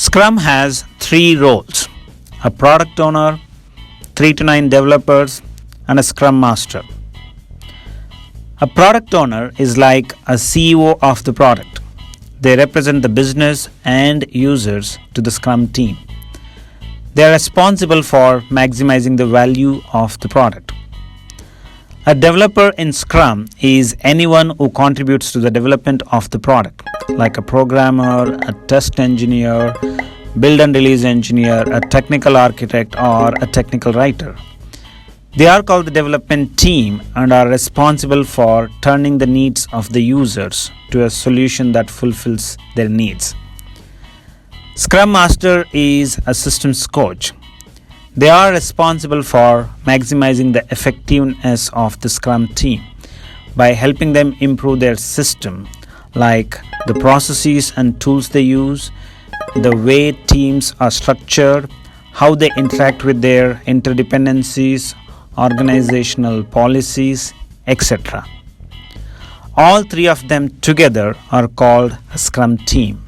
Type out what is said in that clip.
Scrum has 3 roles: a product owner, 3 to 9 developers, and a Scrum Master. A product owner is like a CEO of the product. They represent the business and users to the Scrum team. They are responsible for maximizing the value of the product. A developer in Scrum is anyone who contributes to the development of the product, like a programmer, a test engineer, build and release engineer, a technical architect, or a technical writer. They are called the development team and are responsible for turning the needs of the users to a solution that fulfills their needs. Scrum Master is a systems coach. They are responsible for maximizing the effectiveness of the Scrum team by helping them improve their system, like the processes and tools they use, the way teams are structured, how they interact with their interdependencies, organizational policies, etc. All 3 of them together are called a Scrum team.